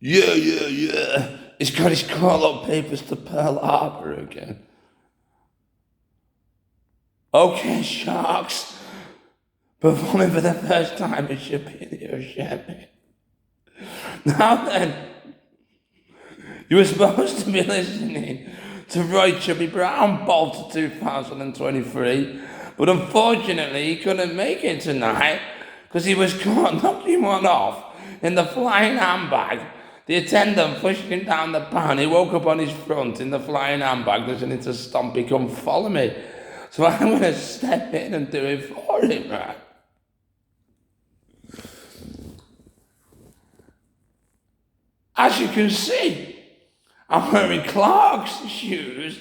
Yeah. He's got his call-up papers to Pearl Harbor again. Okay, Sharks. Performing for the first time, it should be in Hiroshima. Now then, you were supposed to be listening to Roy Chubby Brown Bolter 2023, but unfortunately he couldn't make it tonight because he was caught knocking one off in the flying handbag. The attendant pushed him down the pan. He woke up on his front in the flying handbag, listening to Stompy Come Follow Me. So I'm going to step in and do it for him, right? As you can see, I'm wearing Clark's shoes,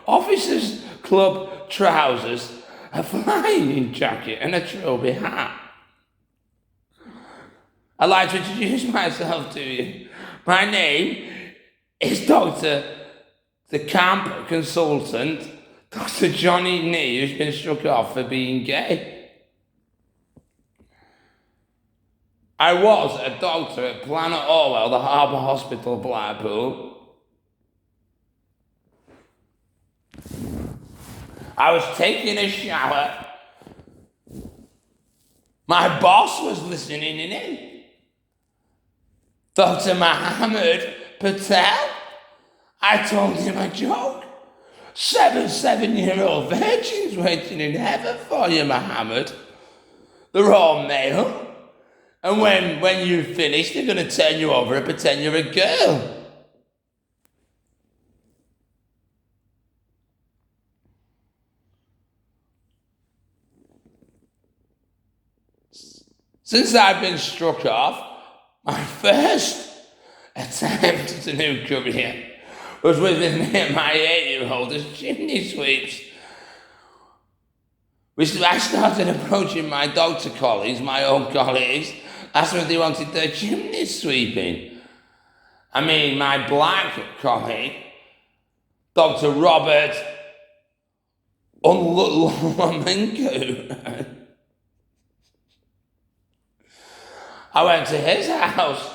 officers' club trousers, a flying jacket and a trilby hat. I'd like to introduce myself to you. My name is the camp consultant, Dr. Jonny, who's been struck off for being gay. I was a doctor at Planet Orwell, the Harbour Hospital, Blackpool. I was taking a shower. My boss was listening in. Dr. Mohammed Patel. I told him a joke. 7-year-old virgins waiting in heaven for you, Mohammed. They're all male. And when you finish, they're going to turn you over and pretend you're a girl. Since I've been struck off, my first attempt at a new career was with me and my 8-year-old as chimney sweeps. I started approaching my doctor colleagues, my old colleagues, asking if they wanted their chimney sweeping. I mean, my black colleague, Dr. Robert Unlamenko. I went to his house.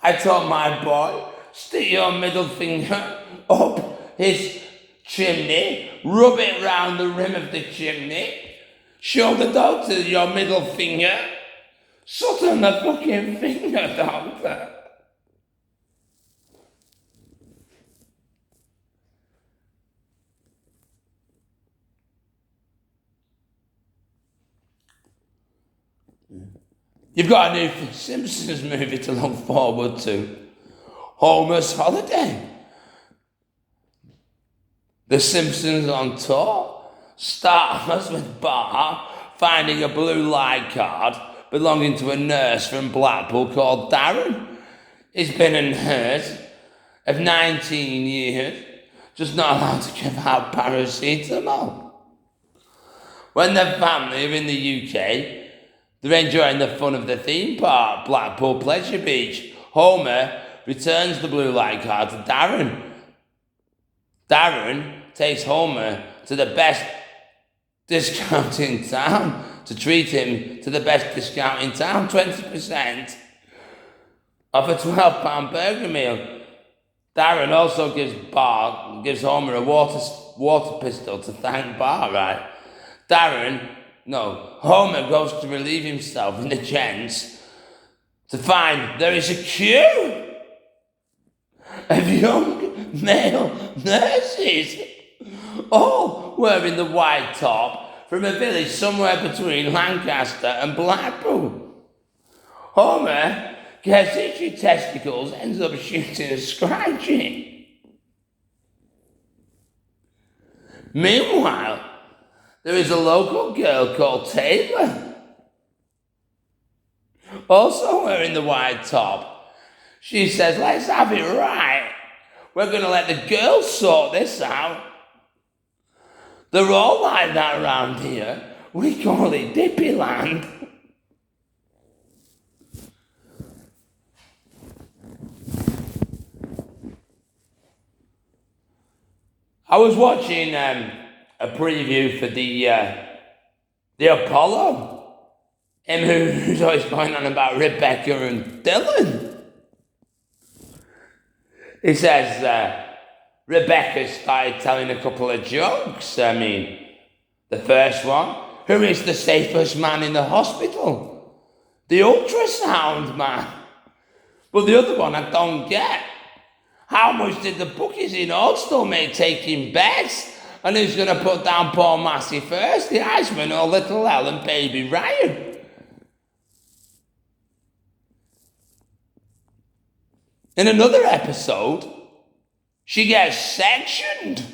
I told my boy, stick your middle finger up his chimney, rub it round the rim of the chimney, show the doctor your middle finger, suck on the fucking finger, doctor. You've got a new Simpsons movie to look forward to. Homer's Holiday. The Simpsons on tour starts with Bart finding a blue light card belonging to a nurse from Blackpool called Darren. He's been a nurse of 19 years, just not allowed to give out paracetamol. When the family are in the UK, they're enjoying the fun of the theme park, Blackpool Pleasure Beach. Homer returns the blue light card to Darren. Darren takes Homer to the best discount in town to treat him to the best discount in town, 20% off a £12 burger meal. Darren also gives Homer a water pistol to thank Bart, right? Homer goes to relieve himself in the gents to find there is a queue of young male nurses, all wearing the white top from a village somewhere between Lancaster and Blackpool. Homer gets itchy testicles, ends up shooting and scratching. Meanwhile, there is a local girl called Taylor, also wearing the white top. She says, let's have it right. We're going to let the girls sort this out. They're all like that around here. We call it Dippy Land. I was watching a preview for the Apollo, him who's always going on about Rebecca and Dylan. He says, Rebecca started telling a couple of jokes. I mean, the first one, who is the safest man in the hospital? The ultrasound man. But the other one I don't get. How much did the bookies in Oldstall make taking bets? And who's going to put down poor Massey first? The Iceman or Little Ellen Baby Ryan? In another episode, she gets sectioned.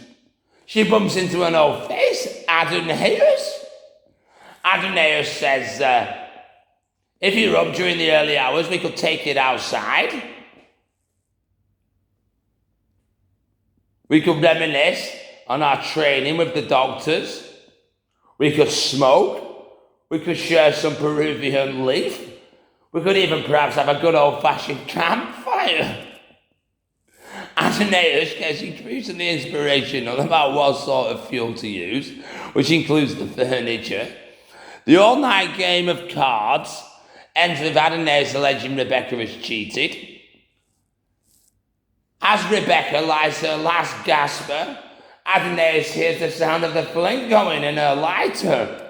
She bumps into an old face, Adam Hayes. Adam Hayes says, if you're up during the early hours, we could take it outside. We could reminisce on our training with the doctors. We could smoke. We could share some Peruvian leaf. We could even perhaps have a good old-fashioned campfire. Athenaeus gets increasingly inspirational about what sort of fuel to use, which includes the furniture. The all-night game of cards ends with Athenaeus alleging Rebecca has cheated. As Rebecca lies her last gasper, Athenaeus hears the sound of the flint going in her lighter.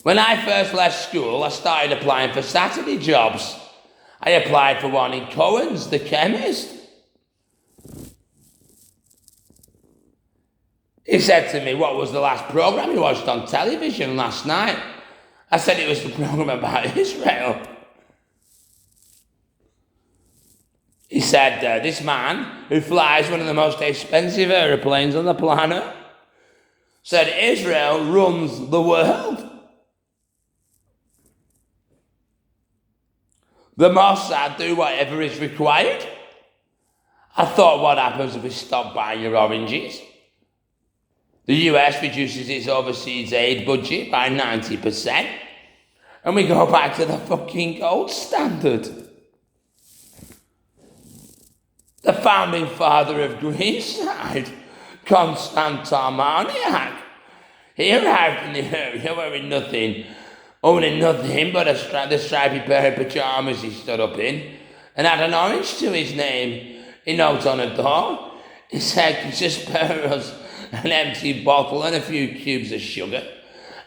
When I first left school, I started applying for Saturday jobs. I applied for one in Cohen's, the chemist. He said to me, what was the last programme you watched on television last night? I said it was the programme about Israel. He said, this man, who flies one of the most expensive aeroplanes on the planet, said Israel runs the world. The Mossad do whatever is required. I thought, what happens if we stop buying your oranges? The US reduces its overseas aid budget by 90%, and we go back to the fucking gold standard. The founding father of Greenside, Constantine Armagnac, he arrived in the area owning nothing but the stripy pair of pyjamas he stood up in, and had an orange to his name. He notes on a door. He said, "Could you spare us an empty bottle and a few cubes of sugar?"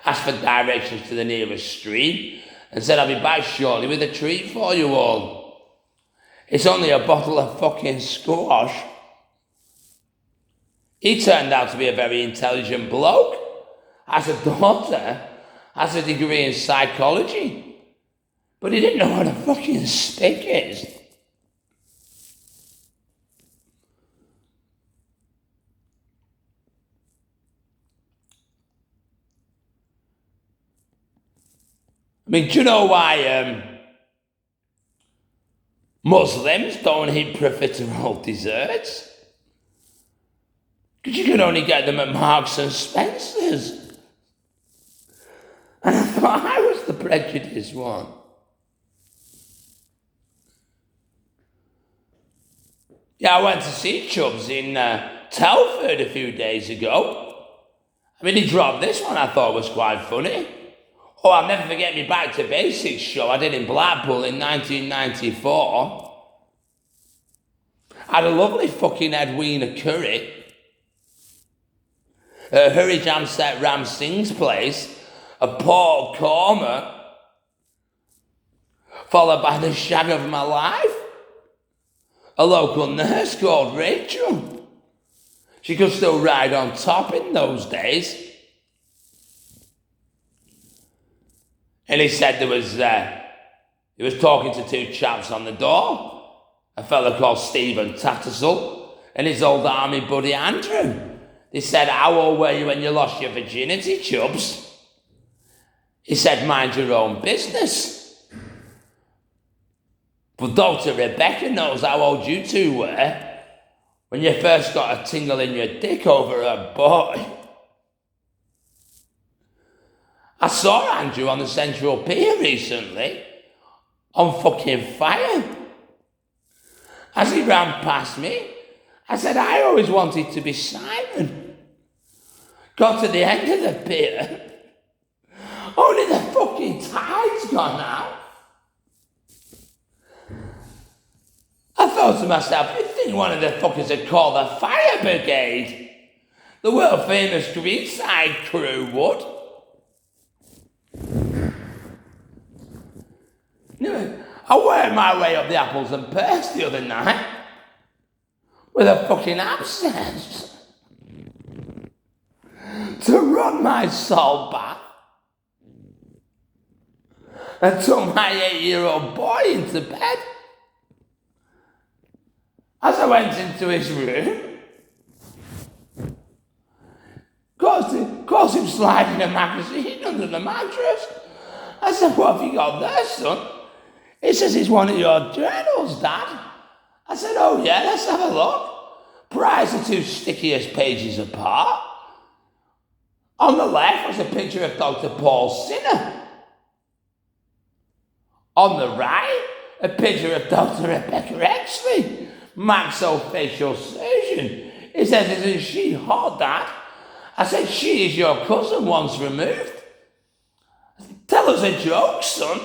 Asked for directions to the nearest stream, and said, "I'll be back shortly with a treat for you all. It's only a bottle of fucking squash." He turned out to be a very intelligent bloke. Has a daughter, has a degree in psychology, but he didn't know what a fucking stick is. I mean, do you know why Muslims don't eat profiterole desserts? Because you can only get them at Marks and Spencer's. And I thought I was the prejudiced one. Yeah, I went to see Chubbs in Telford a few days ago. I mean, he dropped this one I thought was quite funny. Oh, I'll never forget my Back to Basics show I did in Blackpool in 1994. I had a lovely fucking Edwina Curry. Hurry Jam set Ram Singh's place, a Paul Cormer, followed by the shag of my life, a local nurse called Rachel. She could still ride on top in those days. And he said he was talking to two chaps on the door, a fellow called Stephen Tattersall and his old army buddy Andrew. They said, "How old were you when you lost your virginity, Chubbs?" He said, "Mind your own business." But Dr. Rebecca knows how old you two were when you first got a tingle in your dick over a boy. I saw Andrew on the Central Pier recently, on fucking fire. As he ran past me, I said, "I always wanted to be Simon." Got to the end of the pier, Only the fucking tide's gone out. I thought to myself, you think one of the fuckers would call the fire brigade? The world famous Greenside crew would. I worked my way up the apples and pears the other night with a fucking abscess to run my soul bath and took my 8-year-old boy into bed. As I went into his room, caught him sliding a magazine under the mattress. I said, what have you got there, son? He says, it's one of your journals, Dad. I said, oh yeah, let's have a look. Prize the two stickiest pages apart. On the left was a picture of Dr. Paul Sinner. On the right, a picture of Dr. Rebecca Exley, maxillofacial surgeon. He says, isn't she hot, Dad? I said, she is your cousin once removed. I said, tell us a joke, son.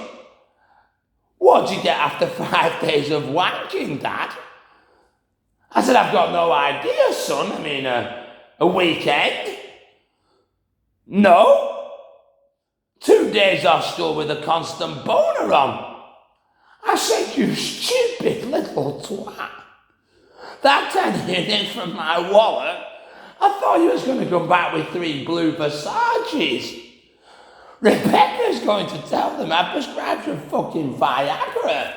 What'd you get after 5 days of wanking, Dad? I said, I've got no idea, son. I mean, a weekend? No. 2 days off school with a constant boner on. I said, you stupid little twat. That 10 units from my wallet, I thought you was going to come back with 3 blue Versaces. Rebecca's going to tell them I prescribed you fucking Viagra.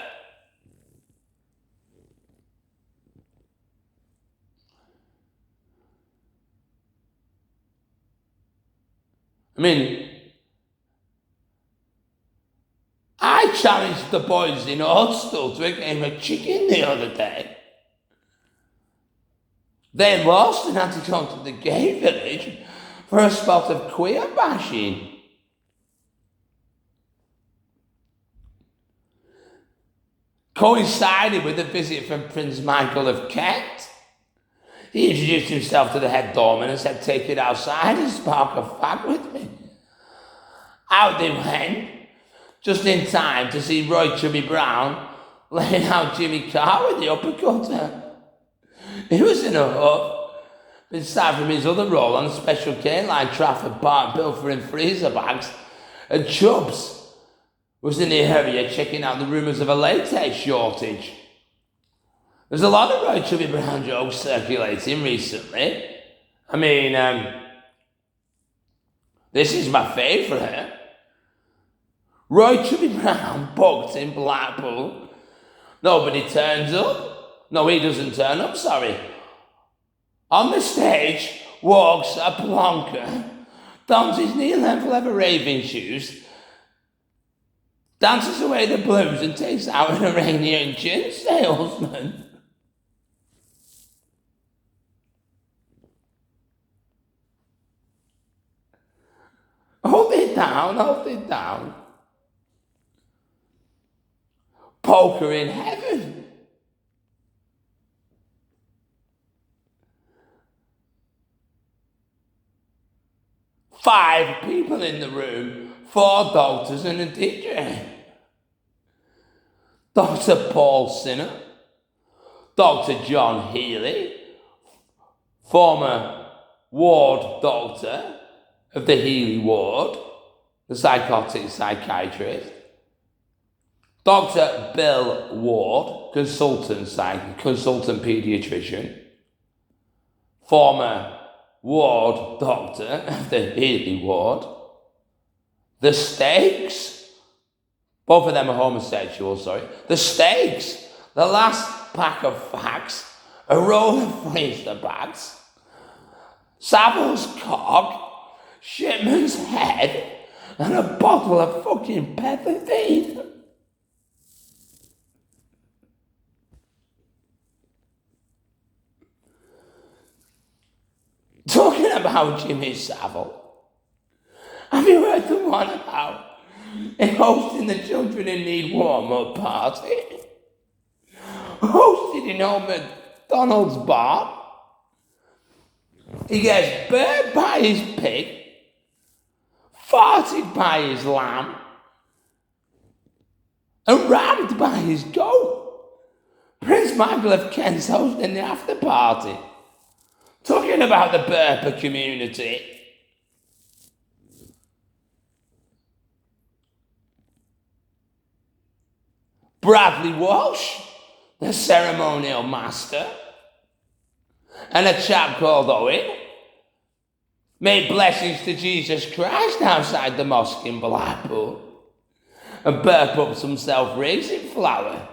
I mean, I challenged the boys in Hostel to a game of chicken the other day. They lost and had to go to the gay village for a spot of queer bashing. Coincided with a visit from Prince Michael of Kent. He introduced himself to the head doorman and said, take it outside and spark a fag with me. Out they went, just in time to see Roy Chubby Brown laying out Jimmy Carr with the uppercutter. He was in a huff, aside from his other role on the Special K line Trafford Park pilfering freezer bags, and Chubbs was in the area checking out the rumours of a latex shortage. There's a lot of Roy Chubby Brown jokes circulating recently. I mean, this is my favourite. Roy Chubby Brown booked in Blackpool. Nobody turns up. No, he doesn't turn up, sorry. On the stage walks a plonker, dons his knee-length leather raving shoes, dances away the blues and takes out an Iranian gin salesman. Hold it down, hold it down. Poker in heaven. Five people in the room, 4 doctors and a DJ. Dr. Paul Sinner, Dr. John Healy, former ward doctor of the Healy ward, the psychotic psychiatrist, Dr. Bill Ward, consultant paediatrician, former ward doctor of the Healy ward. The Stakes, both of them are homosexuals, sorry. The Stakes, the last pack of facts, a roll of freezer bags, Savile's cock, Shipman's head, and a bottle of fucking pethidine. Talking about Jimmy Savile, have you heard the one about him hosting the Children in Need warm-up party? Hosted in old McDonald's bar. He gets burnt by his pig, farted by his lamb, and rammed by his goat. Prince Michael of Kent's hosting the after party, talking about the Berper community. Bradley Walsh, the ceremonial master, and a chap called Owen made blessings to Jesus Christ outside the mosque in Blackpool and burp up some self-raising flour.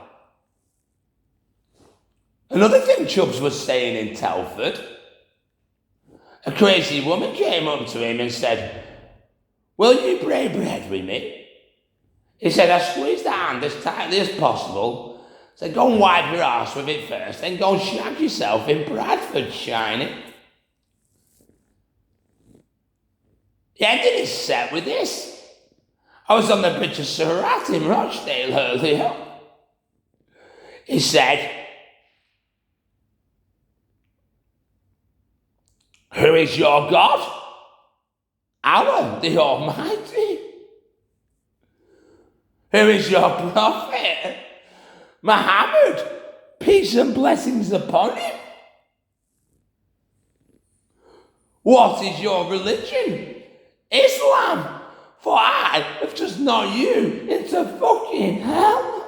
Another thing Chubbs was saying in Telford, a crazy woman came up to him and said, "Will you break bread with me?" He said, "I squeezed the hand as tightly as possible. Said, go and wipe your arse with it first, then go and shag yourself in Bradford, shiny." He ended his set with this. "I was on the bridge of Surratt in Rochdale earlier." He said, "Who is your God?" "Allah, the Almighty." "Who is your prophet?" "Muhammad, peace and blessings upon him." "What is your religion?" "Islam, for I have just knocked you into fucking hell."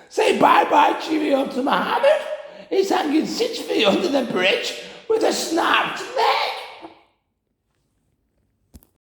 "Say bye-bye cheerio to Muhammad. He's hanging 6 feet under the bridge with a snapped neck."